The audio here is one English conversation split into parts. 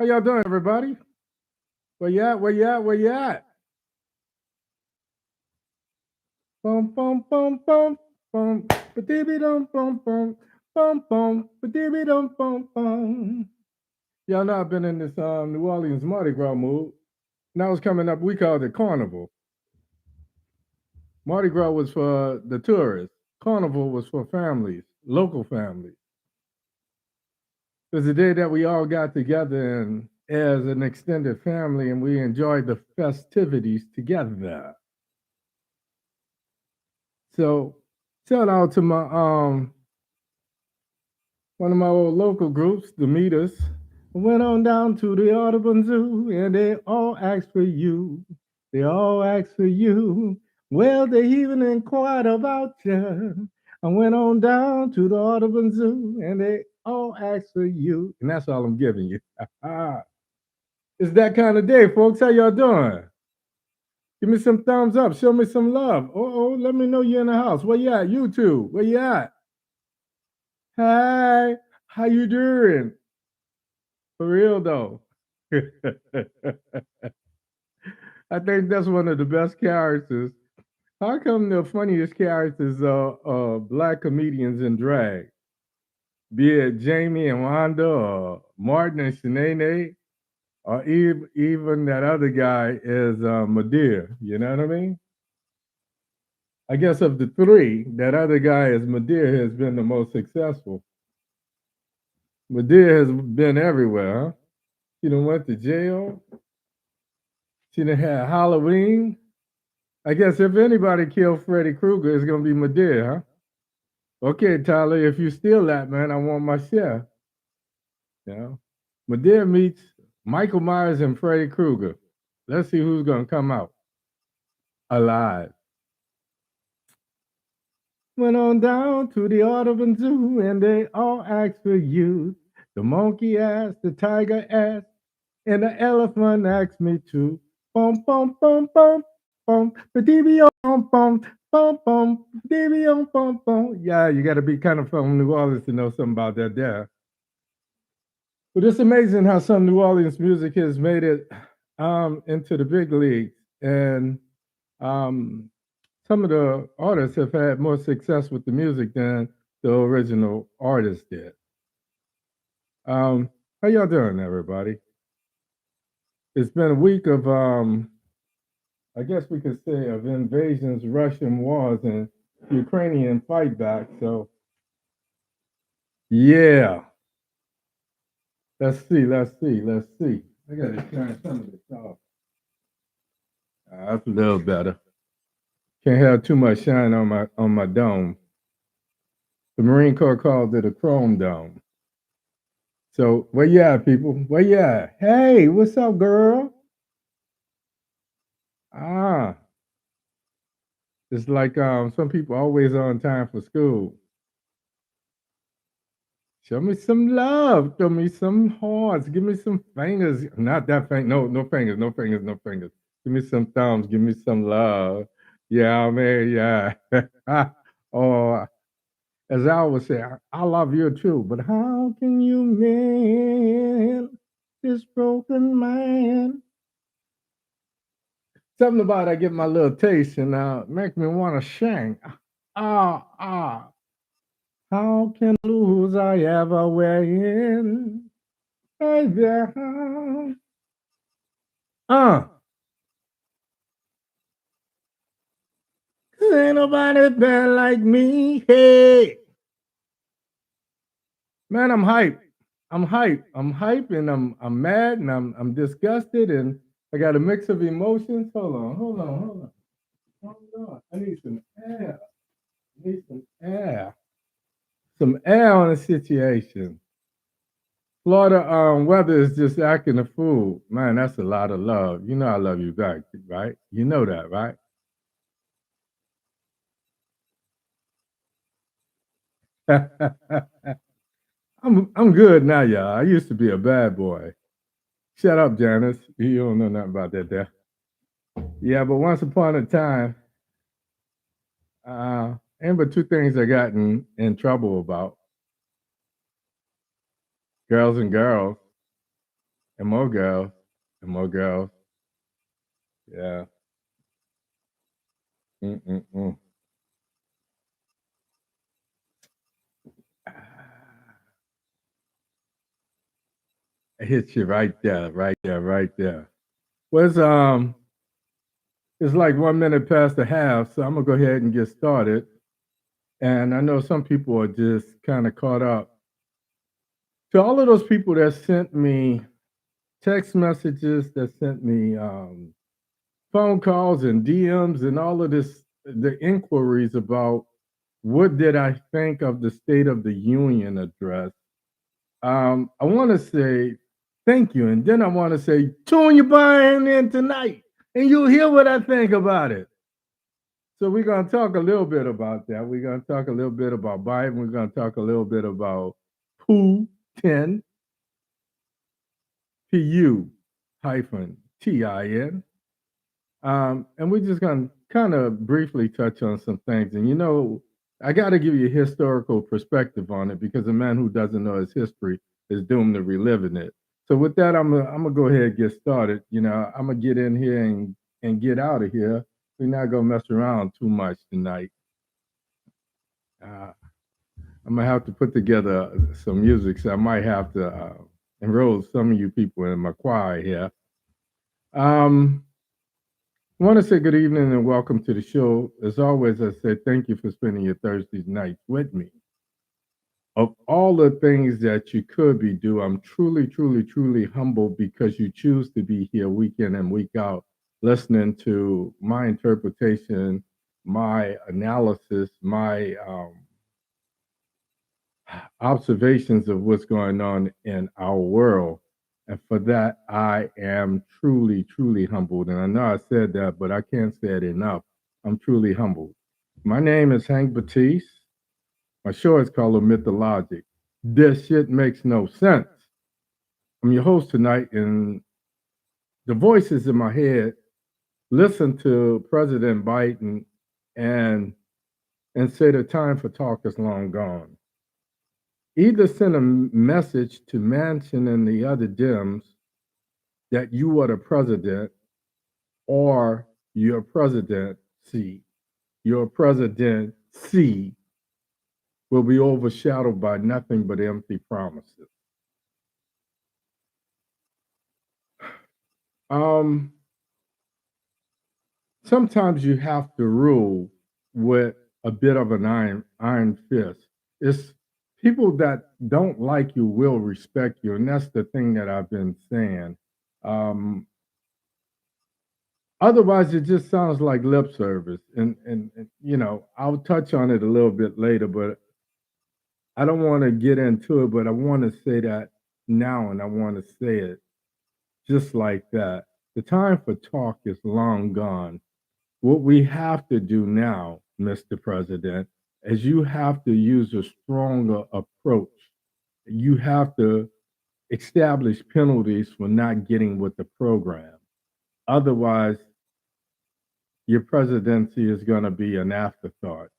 How y'all doing, everybody? Where you at? Where you at? Where you at? Bum bum bum bum bum. Ba-dee dum bum bum bum bum. Ba-dee dum bum bum. Y'all know I've been in this New Orleans Mardi Gras mood. Now it's coming up. We called it Carnival. Mardi Gras was for the tourists. Carnival was for families, local families. It was the day that we all got together and as an extended family, and we enjoyed the festivities together. So shout out to my one of my old local groups, the Meters. Went on down to the Audubon Zoo and they all asked for you. They all asked for you. Well, they even inquired about you. I went on down to the Audubon Zoo and they all asked for you. And that's all I'm giving you. It's that kind of day, folks. How y'all doing? Give me some thumbs up. Show me some love. Oh, let me know you're in the house. Where you at? YouTube. Where you at? Hi. How you doing? For real though. I think that's one of the best characters. How come the funniest characters are black comedians in drag? Be it Jamie and Wanda or Martin and Shanae, or even that other guy is Madeir. You know what I mean? I guess of the three, that other guy is Madeir has been the most successful. Madeir has been everywhere, huh? She done went to jail. She done had Halloween. I guess if anybody killed Freddy Krueger, it's gonna be Madeir, huh? Okay, Tyler, if you steal that, man, I want my share. You know, Madeir meets Michael Myers and Freddy Krueger. Let's see who's gonna come out alive. Went on down to the Audubon Zoo and they all asked for you. The monkey asked, the tiger asked, and the elephant asked me too. Bum bum bum bum bum, ba-dee-bee, bum bum bum bum, ba-dee-bee, bum bum. Yeah, you got to be kind of from New Orleans to know something about that there. But it's amazing how some New Orleans music has made it into the big leagues, and um, some of the artists have had more success with the music than the original artists did. How y'all doing, everybody? It's been a week of, I guess we could say, of invasions, Russian wars, and Ukrainian fight back. So, yeah, let's see. I got to turn some of this off. That's a little better. Can't have too much shine on my dome. The Marine Corps called it a chrome dome. So where you at, people? Where you at? Hey, what's up, girl? Ah, it's like some people always on time for school. Show me some love. Show me some hearts. Give me some fingers. Not that thing. No, no fingers. No fingers. No fingers. Give me some thumbs. Give me some love. Yeah, man. Yeah. Or as I always say, I love you too. But how can you mend this broken man? Something about I get my little taste and make me want to sing. Ah. How can lose I ever win? Hey there. Uh, ain't nobody bad like me. Hey. Man, I'm hyped. I'm hyped and I'm mad and I'm disgusted and I got a mix of emotions. Hold on. I need some air. Some air on the situation. Florida weather is just acting a fool. Man, that's a lot of love. You know I love you back, right? You know that, right? I'm good now, y'all. I used to be a bad boy. Shut up, Janice. You don't know nothing about that there. Yeah, but once upon a time, and but two things I got in trouble about. Girls and girls. And more girls. And more girls. Yeah. Mm-mm-mm. It hits you right there, right there, right there. Was it's like 1 minute past the half, so I'm gonna go ahead and get started. And I know some people are just kind of caught up. To all of those people that sent me text messages, that sent me phone calls and DMs and all of this, the inquiries about what did I think of the State of the Union address. I want to say thank you. And then I want to say, tune your buying in tonight and you'll hear what I think about it. So we're going to talk a little bit about that. We're going to talk a little bit about Biden. We're going to talk a little bit about Putin, Putin. And we're just going to kind of briefly touch on some things. And I got to give you a historical perspective on it because a man who doesn't know his history is doomed to reliving it. So with that, I'm gonna go ahead and get started. I'm gonna get in here and get out of here. We're not gonna mess around too much tonight. Uh, I'm gonna have to put together some music, so I might have to enroll some of you people in my choir here. Um, I want to say good evening and welcome to the show. As always, I said thank you for spending your Thursday nights with me. Of all the things that you could be doing, I'm truly, truly, truly humbled because you choose to be here week in and week out, listening to my interpretation, my analysis, my observations of what's going on in our world. And for that, I am truly, truly humbled. And I know I said that, but I can't say it enough. I'm truly humbled. My name is Hank Batiste. My show is called OMITdaLOGIC. This shit makes no sense. I'm your host tonight, and the voices in my head listen to President Biden and say the time for talk is long gone. Either send a message to Manchin and the other Dems that you are the president, or your presidency, your presidency will be overshadowed by nothing but empty promises. Um, Sometimes you have to rule with a bit of an iron fist. It's people that don't like you will respect you, and that's the thing that I've been saying. Um, Otherwise, it just sounds like lip service, and I'll touch on it a little bit later, but I don't want to get into it. But I want to say that now, and I want to say it just like that. The time for talk is long gone. What we have to do now, Mr. President, is you have to use a stronger approach. You have to establish penalties for not getting with the program. Otherwise, your presidency is going to be an afterthought,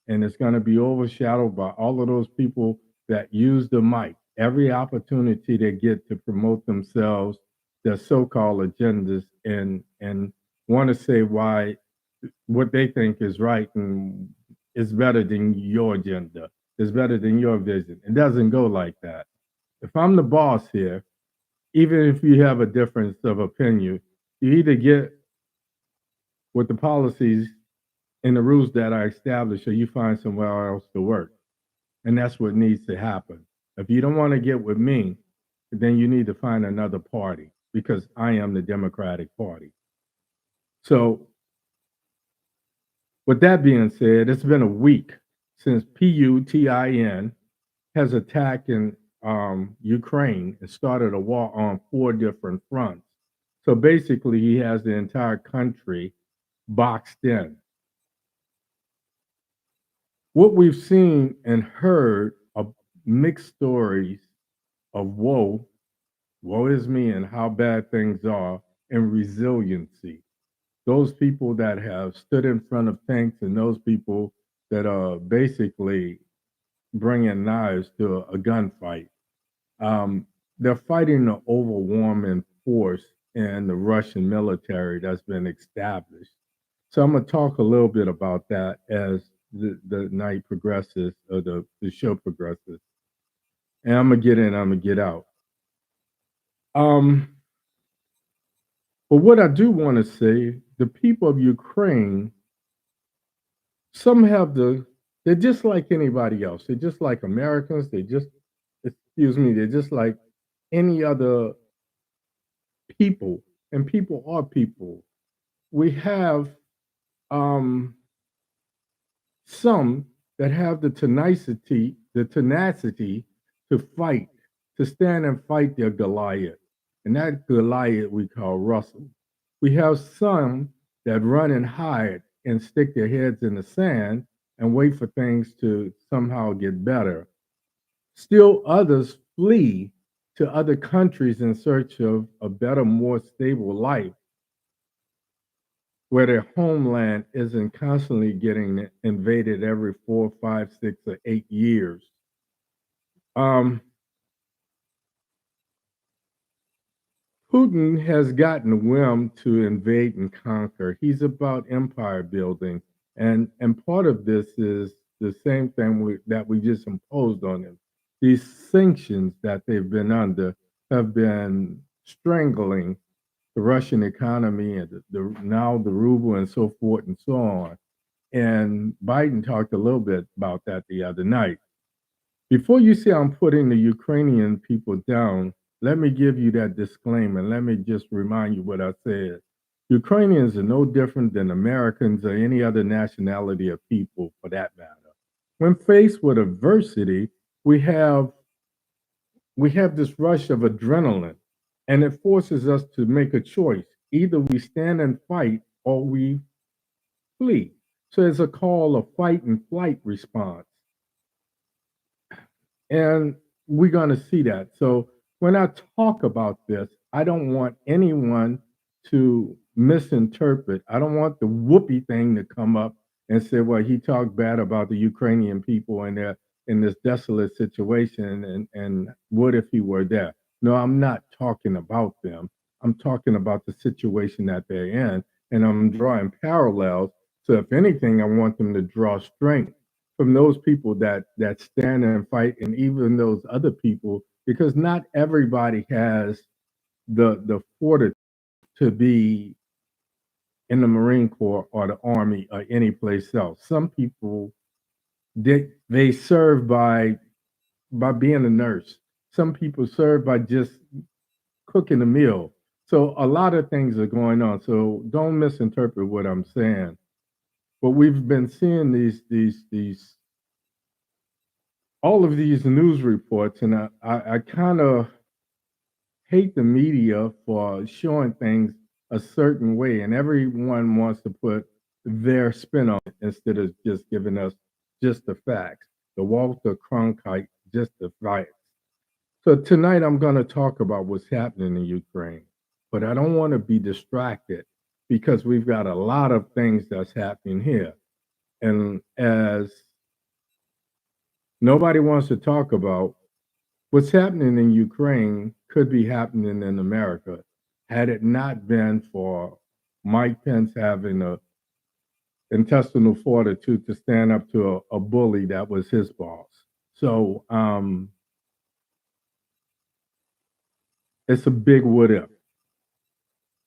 and it's going to be overshadowed by all of those people that use the mic every opportunity they get to promote themselves, their so-called agendas, and want to say why what they think is right and is better than your agenda, is better than your vision. It doesn't go like that. If I'm the boss here, even if you have a difference of opinion, you either get with the policies and the rules that I established, or you find somewhere else to work. And that's what needs to happen. If you don't want to get with me, then you need to find another party because I am the Democratic Party. So, with that being said, it's been a week since PUTIN has attacked in Ukraine and started a war on 4 different fronts. So basically, he has the entire country boxed in. What we've seen and heard are mixed stories of woe is me, and how bad things are, and resiliency. Those people that have stood in front of tanks and those people that are basically bringing knives to a gunfight. Um, they're fighting the overwhelming force in the Russian military that's been established. So I'm going to talk a little bit about that as the night progresses, or the show progresses. And I'm going to get in, I'm going to get out. Um, but what I do want to say, the people of Ukraine, some have they're just like anybody else. They're just like Americans. Excuse me, they're just like any other people, and people are people. We have um, some that have the tenacity to fight, to stand and fight their Goliath. And that Goliath we call Russell. We have some that run and hide and stick their heads in the sand and wait for things to somehow get better. Still others flee to other countries in search of a better, more stable life where their homeland isn't constantly getting invaded every 4, 5, 6, or 8 years. Um, Putin has gotten whim to invade and conquer. He's about empire building, and part of this is the same thing that we just imposed on him. These sanctions that they've been under have been strangling the Russian economy and now the ruble and so forth and so on. And Biden talked a little bit about that the other night. Before you say I'm putting the Ukrainian people down, let me give you that disclaimer. Let me just remind you what I said. Ukrainians are no different than Americans or any other nationality of people for that matter. When faced with adversity, we have this rush of adrenaline, and it forces us to make a choice. Either we stand and fight or we flee. So it's a call, a fight and flight response. And we're going to see that. So when I talk about this, I don't want anyone to misinterpret. I don't want the whoopee thing to come up and say, well, he talked bad about the Ukrainian people and they're in this desolate situation. And what if he were there? No, I'm not talking about them. I'm talking about the situation that they're in. And I'm drawing parallels. So if anything, I want them to draw strength from those people that stand and fight, and even those other people, because not everybody has the fortitude to be in the Marine Corps or the Army or any place else. Some people they serve by being a nurse. Some people serve by just cooking a meal. So a lot of things are going on. So don't misinterpret what I'm saying. But we've been seeing these all of these news reports, and I kind of hate the media for showing things a certain way, and everyone wants to put their spin on it instead of just giving us just the facts. The Walter Cronkite, just the facts. So tonight I'm going to talk about what's happening in Ukraine, but I don't want to be distracted because we've got a lot of things that's happening here. And as nobody wants to talk about, what's happening in Ukraine could be happening in America had it not been for Mike Pence having a intestinal fortitude to stand up to a bully that was his boss. So it's a big what if.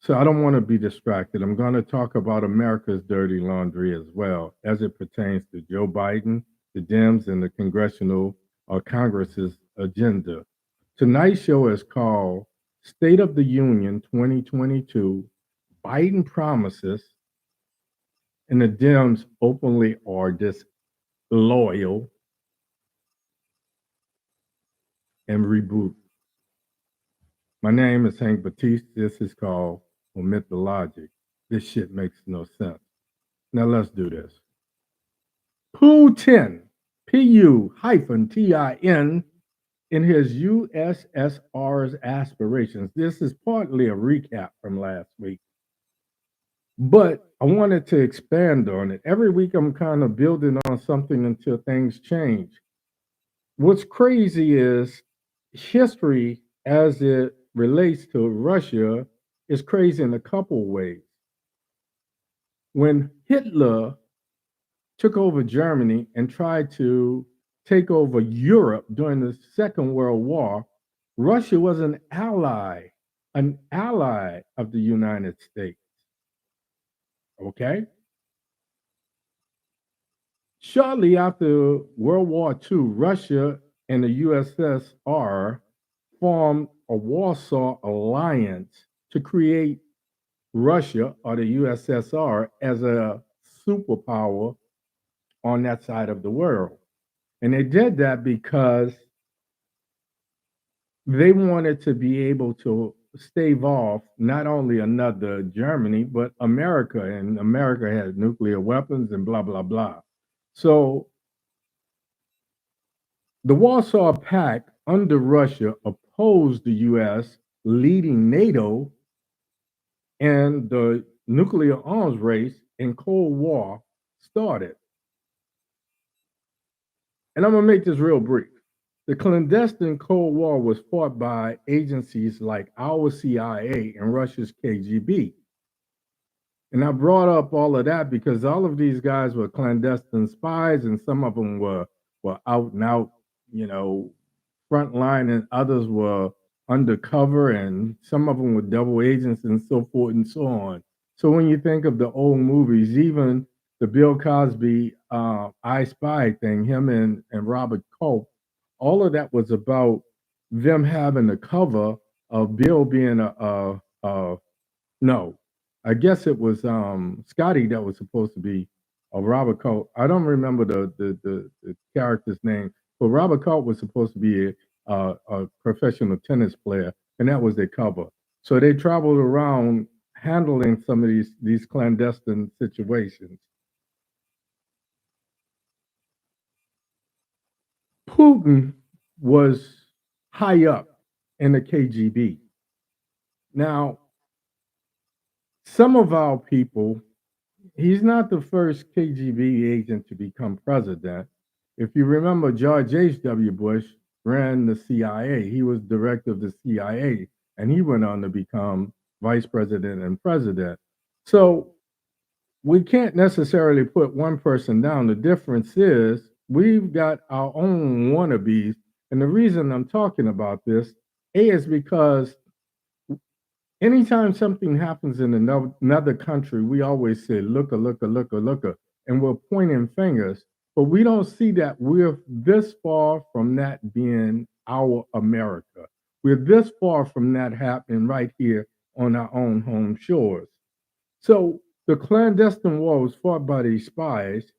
So I don't want to be distracted. I'm going to talk about America's dirty laundry as well as it pertains to Joe Biden, the Dems, and the congressional or Congress's agenda. Tonight's show is called State of the Union 2022. Biden promises, and the Dems openly are disloyal, and Rebut. My name is Hank Batiste. This is called OMITdaLOGIC. This shit makes no sense. Now let's do this. Putin, Putin, in his USSR's aspirations. This is partly a recap from last week, but I wanted to expand on it. Every week I'm kind of building on something until things change. What's crazy is history as it relates to Russia is crazy in a couple ways. When Hitler took over Germany and tried to take over Europe during the Second World War, Russia was an ally of the United States. Okay? Shortly after World War II, Russia and the USSR formed a Warsaw Alliance to create Russia or the USSR as a superpower on that side of the world. And they did that because they wanted to be able to stave off not only another Germany, but America. And America had nuclear weapons and blah, blah, blah. So the Warsaw Pact under Russia opposed the US leading NATO, and the nuclear arms race and Cold War started. And I'm going to make this real brief. The clandestine Cold War was fought by agencies like our CIA and Russia's KGB. And I brought up all of that because all of these guys were clandestine spies, and some of them were out and out, frontline, and others were undercover, and some of them were double agents, and so forth and so on. So when you think of the old movies, even the Bill Cosby I Spy thing, him and Robert Culp, all of that was about them having the cover of Bill being no, I guess it was Scotty that was supposed to be a Robert Culp. I don't remember the character's name, but Robert Culp was supposed to be a professional tennis player, and that was their cover. So they traveled around handling some of these clandestine situations. Putin was high up in the KGB. Now, some of our people, he's not the first KGB agent to become president. If you remember, George H.W. Bush ran the CIA. He was director of the CIA, and he went on to become vice president and president. So we can't necessarily put one person down. The difference is we've got our own wannabes. And the reason I'm talking about this, A, is because anytime something happens in another country, we always say, looka, looka, looka, looka, and we're pointing fingers, but we don't see that we're this far from that being our America. We're this far from that happening right here on our own home shores. So the clandestine war was fought by these spies,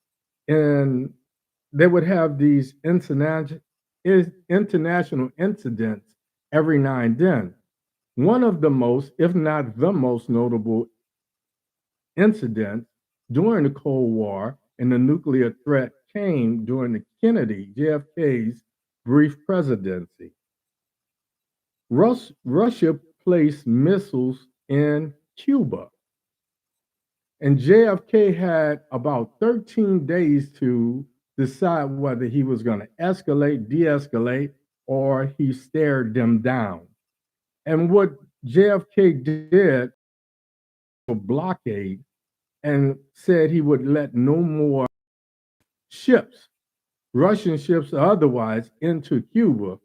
and they would have these international incidents every now and then. One of the most, if not the most notable incident during the Cold War and the nuclear threat came during the JFK's brief presidency. Russia placed missiles in Cuba, and JFK had about 13 days to decide whether he was going to escalate, de-escalate, or he stared them down. And what JFK did, a blockade, and said he would let no more ships, Russian ships or otherwise, into Cuba,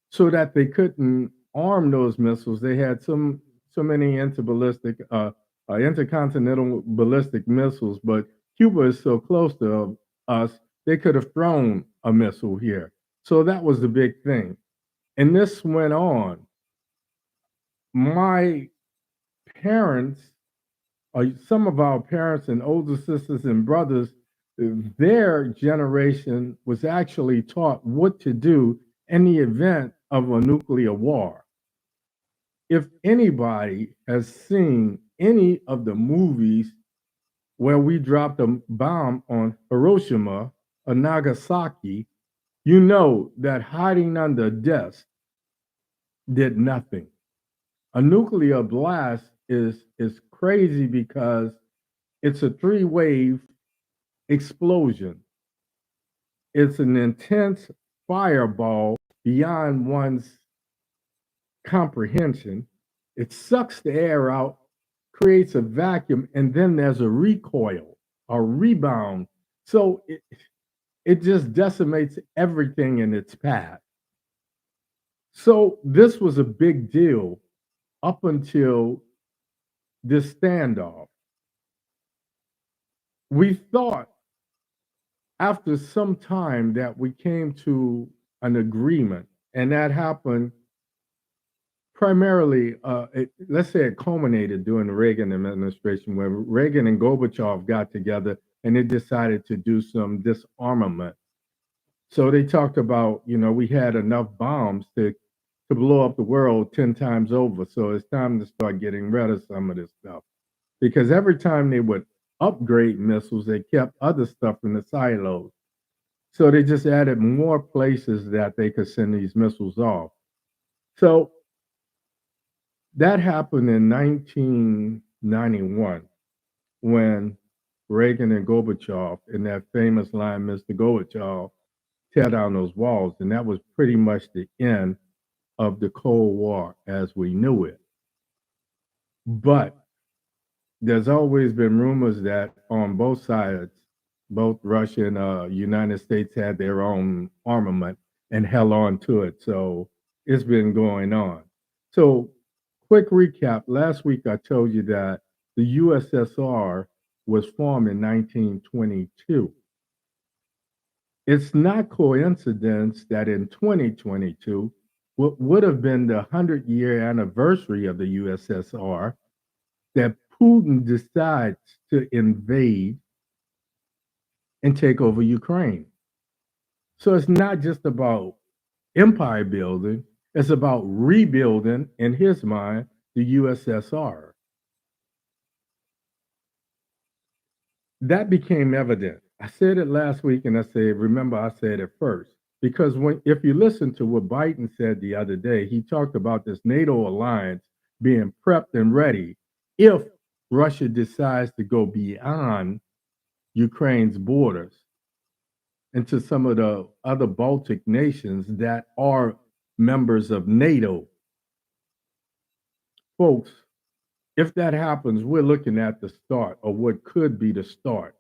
so that they couldn't arm those missiles. They had so many intercontinental ballistic missiles, but Cuba is so close to us, they could have thrown a missile here. So that was the big thing. And this went on. My parents, some of our parents and older sisters and brothers, their generation was actually taught what to do in the event of a nuclear war. If anybody has seen any of the movies where we dropped a bomb on Hiroshima or Nagasaki, you know that hiding under a desk did nothing. A nuclear blast is crazy because it's a three-wave explosion. It's an intense fireball beyond one's comprehension. It sucks the air out, creates a vacuum, and then there's a recoil, a rebound. So it just decimates everything in its path. So this was a big deal up until this standoff. We thought after some time that we came to an agreement, and that happened primarily, let's say it culminated during the Reagan administration, where Reagan and Gorbachev got together and they decided to do some disarmament. So they talked about, we had enough bombs to blow up the world 10 times over. So it's time to start getting rid of some of this stuff. Because every time they would upgrade missiles, they kept other stuff in the silos. So they just added more places that they could send these missiles off. So that happened in 1991 when Reagan and Gorbachev, in that famous line, Mr. Gorbachev, tear down those walls. And that was pretty much the end of the Cold War as we knew it. But there's always been rumors that on both sides, both Russia and United States had their own armament and held on to it. So it's been going on. So quick recap. Last week, I told you that the USSR was formed in 1922. It's not coincidence that in 2022, what would have been the 100-year anniversary of the USSR, that Putin decides to invade and take over Ukraine. So it's not just about empire building, it's about rebuilding, in his mind, the USSR. That became evident. I said it last week, and I said, remember, I said it first. Because if you listen to what Biden said the other day, he talked about this NATO alliance being prepped and ready if Russia decides to go beyond Ukraine's borders into some of the other Baltic nations that are members of NATO. Folks, if that happens, we're looking at the start of what could be the start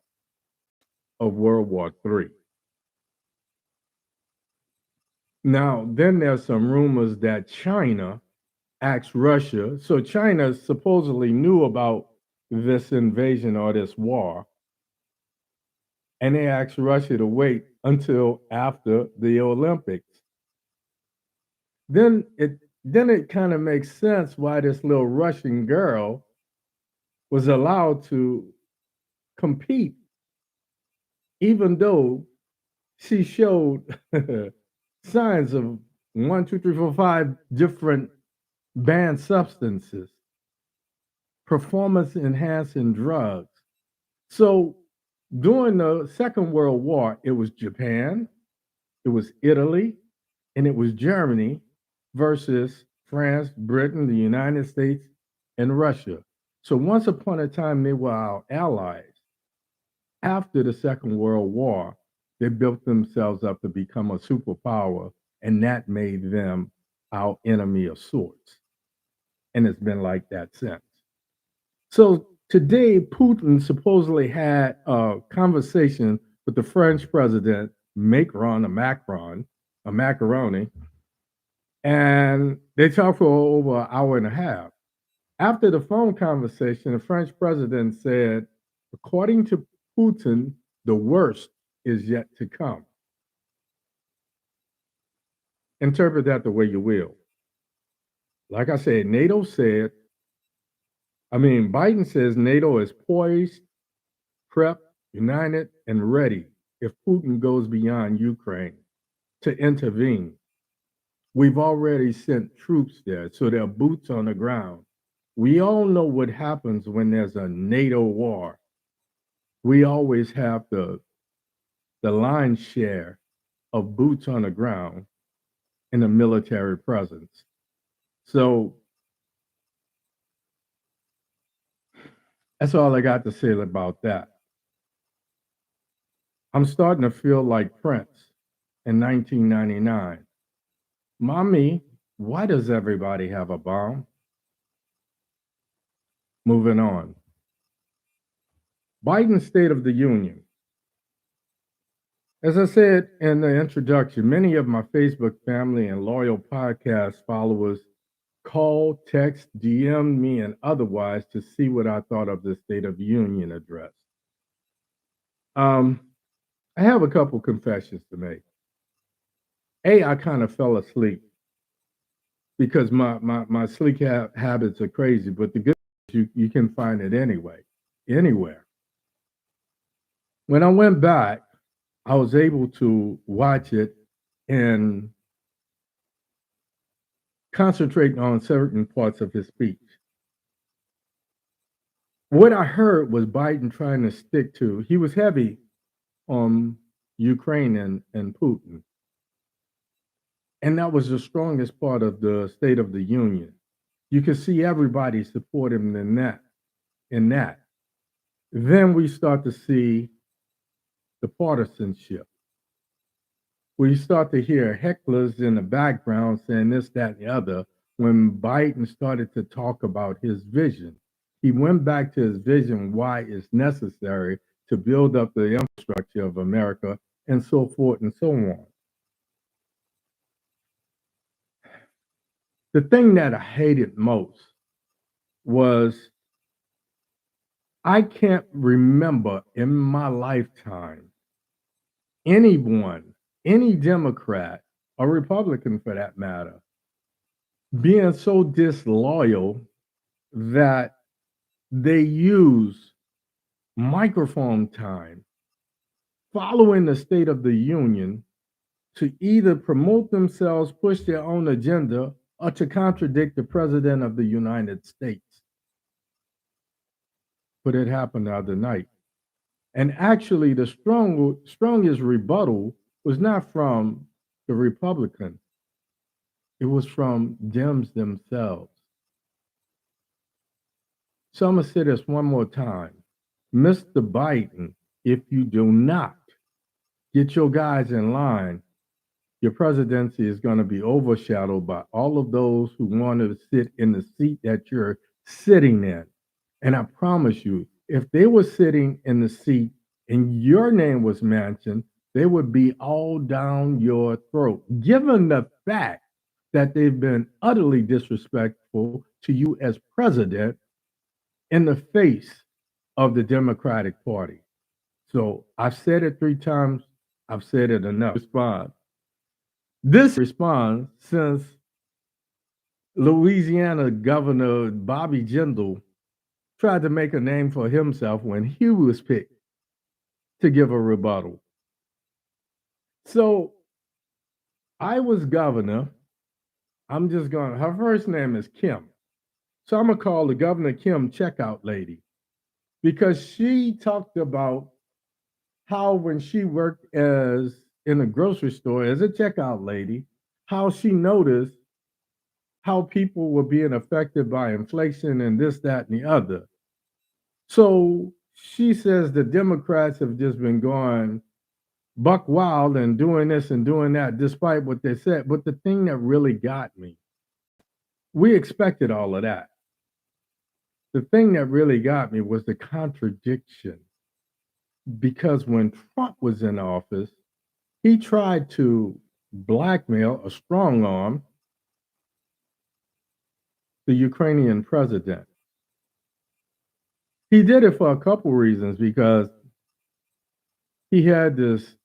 of World War III. Now, then there's some rumors that China asked Russia. So China supposedly knew about this invasion or this war, and they asked Russia to wait until after the Olympics. Then it kind of makes sense why this little Russian girl was allowed to compete, even though she showed signs of 1, 2, 3, 4, 5 different banned substances, performance enhancing drugs. So during the Second World War, it was Japan, it was Italy, and it was Germany versus France, Britain, the United States, and Russia. So once upon a time, they were our allies. After the Second World War, they built themselves up to become a superpower, and that made them our enemy of sorts. And it's been like that since. So today, Putin supposedly had a conversation with the French president, Macron, a macaroni, and they talked for over an hour and a half. After the phone conversation, the French president said, according to Putin, the worst is yet to come. Interpret that the way you will. Like I said, Biden says NATO is poised, prepped, united, and ready if Putin goes beyond Ukraine to intervene. We've already sent troops there, so there are boots on the ground. We all know what happens when there's a NATO war. We always have the lion's share of boots on the ground and a military presence. So that's all I got to say about that. I'm starting to feel like Prince in 1999. Mommy, Why does everybody have a bomb? Moving on. Biden's State of the Union. As I said in the introduction, many of my Facebook family and loyal podcast followers called, text, DM me, and otherwise to see what I thought of the State of the Union address. I have a couple confessions to make. I kind of fell asleep because my sleep habits are crazy, but the good news, you can find it anywhere. When I went back, I was able to watch it and concentrate on certain parts of his speech. What I heard was Biden trying to stick to, he was heavy on Ukraine and Putin. And that was the strongest part of the State of the Union. You could see everybody support him in that. Then we start to see the partisanship. We start to hear hecklers in the background saying this, that, and the other. When Biden started to talk about his vision, he went back to his vision, why it's necessary to build up the infrastructure of America and so forth and so on. The thing that I hated most was I can't remember in my lifetime anyone, any Democrat or Republican for that matter, being so disloyal that they use microphone time following the State of the Union to either promote themselves, push their own agenda, or to contradict the President of the United States. But it happened the other night. And actually, the strongest rebuttal was not from the Republican. It was from Dems themselves. So I'm going to say this one more time. Mr. Biden, if you do not get your guys in line, your presidency is going to be overshadowed by all of those who want to sit in the seat that you're sitting in. And I promise you, if they were sitting in the seat and your name was mentioned, they would be all down your throat, given the fact that they've been utterly disrespectful to you as president in the face of the Democratic Party. So I've said it 3 times. I've said it enough. This response since Louisiana Governor Bobby Jindal tried to make a name for himself when he was picked to give a rebuttal. So I was governor. Her first name is Kim. So I'm going to call the Governor Kim checkout lady because she talked about how when she worked in a grocery store as a checkout lady, how she noticed how people were being affected by inflation and this, that, and the other. So she says the Democrats have just been going buck wild and doing this and doing that, despite what they said. But the thing that really got me, we expected all of that. The thing that really got me was the contradiction. Because when Trump was in office, he tried to blackmail or strong arm the Ukrainian president. He did it for a couple reasons because he had this,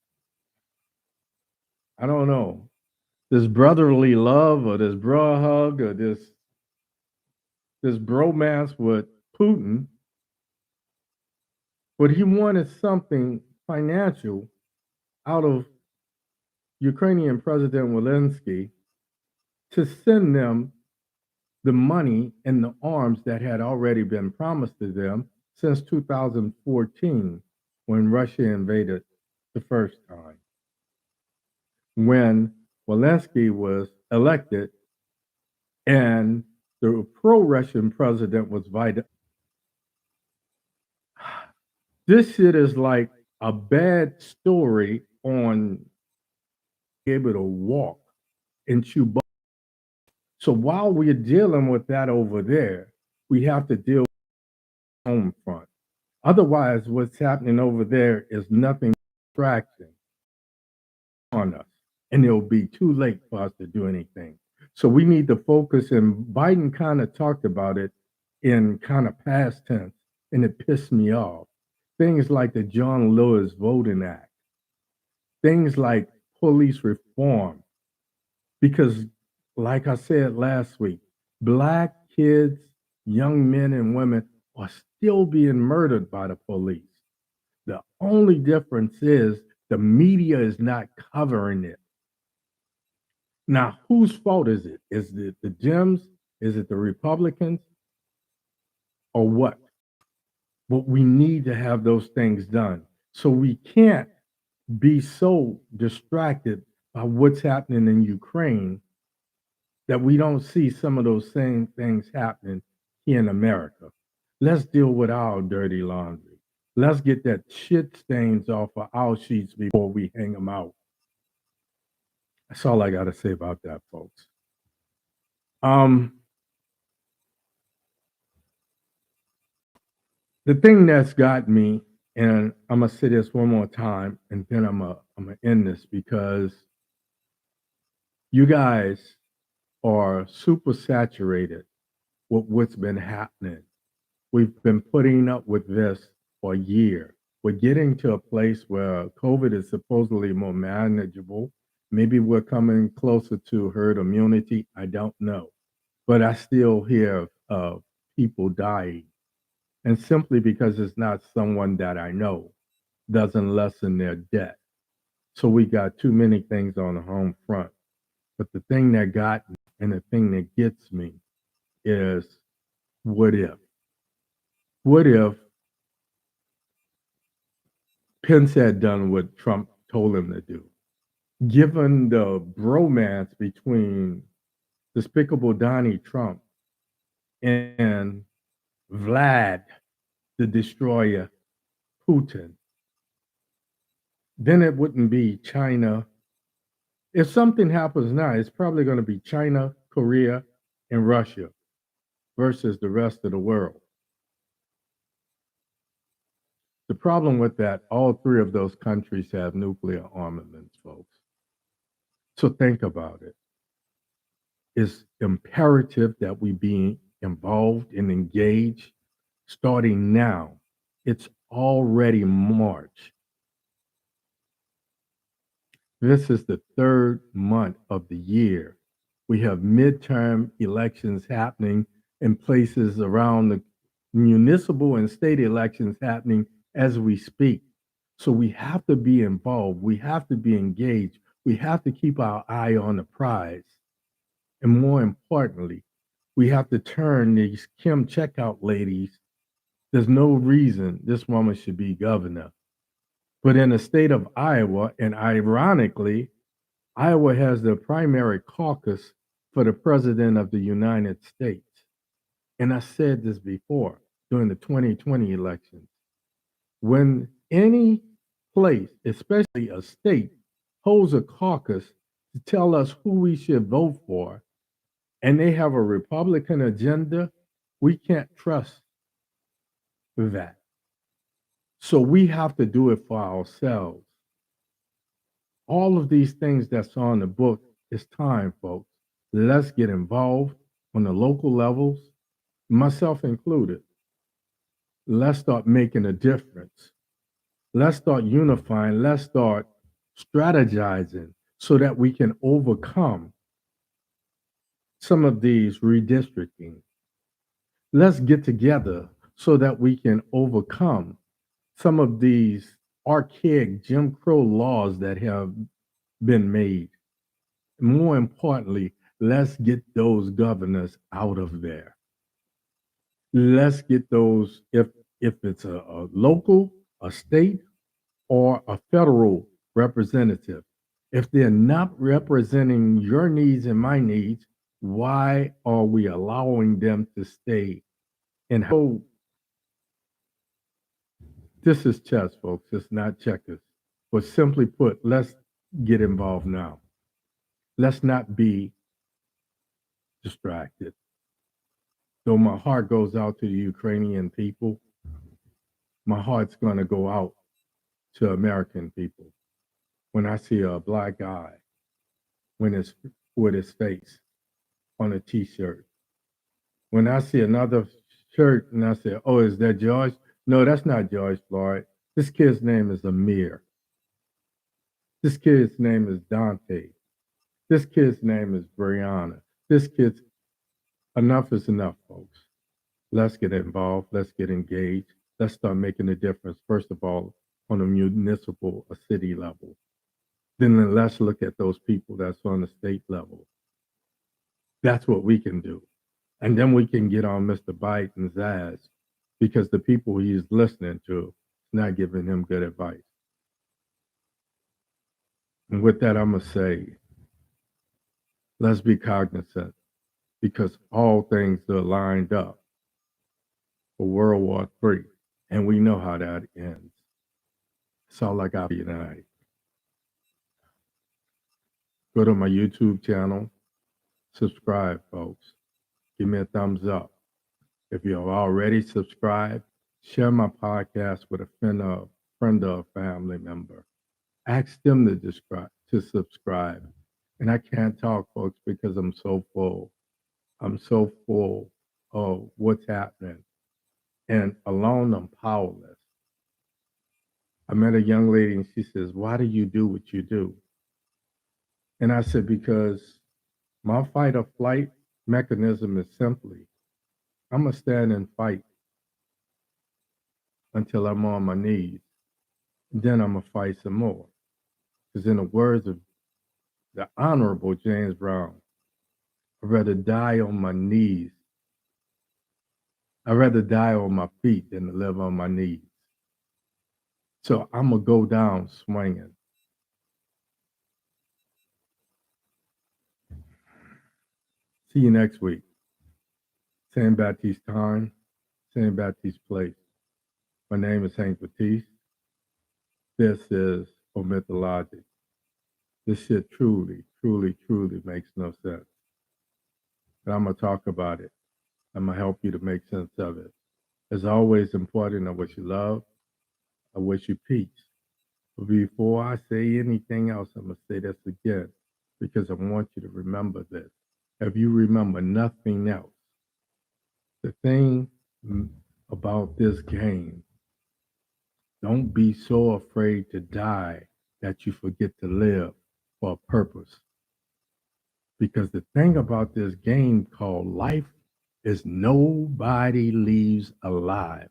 I don't know, this brotherly love or this bro hug or this bromance with Putin, but he wanted something financial out of Ukrainian President Zelensky to send them the money and the arms that had already been promised to them since 2014 when Russia invaded the first time. When Zelensky was elected and the pro-Russian president was Biden. This shit is like a bad story on able to walk and chew. So while we're dealing with that over there, we have to deal with the home front. Otherwise, what's happening over there is nothing but distraction on us, and it'll be too late for us to do anything. So we need to focus, and Biden kind of talked about it in kind of past tense, and it pissed me off. Things like the John Lewis Voting Act, things like police reform, because, like I said last week, Black kids, young men and women are still being murdered by the police. The only difference is the media is not covering it. Now, whose fault is it? Is it the Dems? Is it the Republicans? Or what? But we need to have those things done. So we can't be so distracted by what's happening in Ukraine that we don't see some of those same things happening here in America. Let's deal with our dirty laundry. Let's get that shit stains off of our sheets before we hang them out. That's all I got to say about that, folks. The thing that's got me, and I'm gonna say this one more time, and then I'm gonna end this, because you guys are super saturated with what's been happening. We've been putting up with this for a year. We're getting to a place where COVID is supposedly more manageable. Maybe we're coming closer to herd immunity. I don't know. But I still hear of people dying. And simply because it's not someone that I know doesn't lessen their debt. So we got too many things on the home front. But the thing that got me, and the thing that gets me, is what if? What if Pence had done what Trump told him to do? Given the bromance between Despicable Donnie Trump and Vlad, the destroyer, Putin, then it wouldn't be China. If something happens now, it's probably going to be China, Korea, and Russia versus the rest of the world. The problem with that, all three of those countries have nuclear armaments, folks. So think about it. It's imperative that we be involved and engaged starting now. It's already March. This is the third month of the year. We have midterm elections happening in places around the municipal and state elections happening as we speak. So we have to be involved. We have to be engaged. We have to keep our eye on the prize. And more importantly, we have to turn these Kim checkout ladies. There's no reason this woman should be governor. But in the state of Iowa, and ironically, Iowa has the primary caucus for the president of the United States. And I said this before during the 2020 elections. When any place, especially a state, holds a caucus to tell us who we should vote for, and they have a Republican agenda, we can't trust that. So we have to do it for ourselves. All of these things that's on the book, it's time, folks. Let's get involved on the local levels, myself included. Let's start making a difference. Let's start unifying. Let's start strategizing so that we can overcome some of these redistricting. Let's get together so that we can overcome some of these archaic Jim Crow laws that have been made. More importantly, let's get those governors out of there. Let's get those, if it's a local, a state, or a federal representative. If they're not representing your needs and my needs, why are we allowing them to stay? And how? This is chess, folks. It's not checkers. But simply put, let's get involved now. Let's not be distracted. Though my heart goes out to the Ukrainian people, my heart's going to go out to American people. When I see a black guy with his face on a t-shirt, when I see another shirt and I say, oh, is that George? No, that's not George Floyd. This kid's name is Amir. This kid's name is Dante. This kid's name is Brianna. Enough is enough, folks. Let's get involved. Let's get engaged. Let's start making a difference, first of all, on a municipal, a city level. Then let's look at those people that's on the state level. That's what we can do. And then we can get on Mr. Biden's ass because the people he's listening to is not giving him good advice. And with that, I'm going to say, let's be cognizant because all things are lined up for World War III. And we know how that ends. That's all I got for you tonight. Go to my YouTube channel. Subscribe, folks. Give me a thumbs up. If you have already subscribed, share my podcast with a friend or a family member. Ask them to subscribe. And I can't talk, folks, because I'm so full. I'm so full of what's happening. And alone, I'm powerless. I met a young lady and she says, why do you do what you do? And I said, because my fight or flight mechanism is simply, I'm going to stand and fight until I'm on my knees. Then I'm going to fight some more. Because in the words of the Honorable James Brown, I'd rather die on my knees. I'd rather die on my feet than to live on my knees. So I'm going to go down swinging. See you next week. St. Baptiste time, St. Baptiste place. My name is Hank Batiste. This is OMITdaLOGIC. This shit truly, truly, truly makes no sense. But I'm going to talk about it. I'm going to help you to make sense of it. As always, important, I wish you love. I wish you peace. But before I say anything else, I'm going to say this again because I want you to remember this. If you remember nothing else, the thing about this game, don't be so afraid to die that you forget to live for a purpose. Because the thing about this game called life is nobody leaves alive.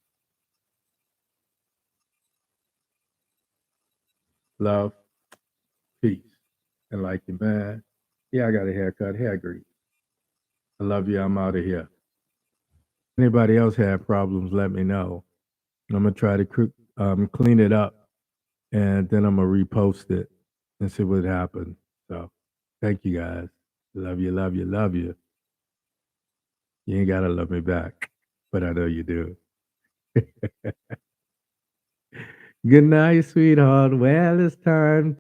Love, peace, and like you, man. Yeah, I got a haircut, hair grease. I love you. I'm out of here. Anybody else have problems, let me know. I'm going to try to clean it up, and then I'm going to repost it and see what happens. So thank you, guys. Love you, love you, love you. You ain't got to love me back, but I know you do. Good night, sweetheart. Well, it's time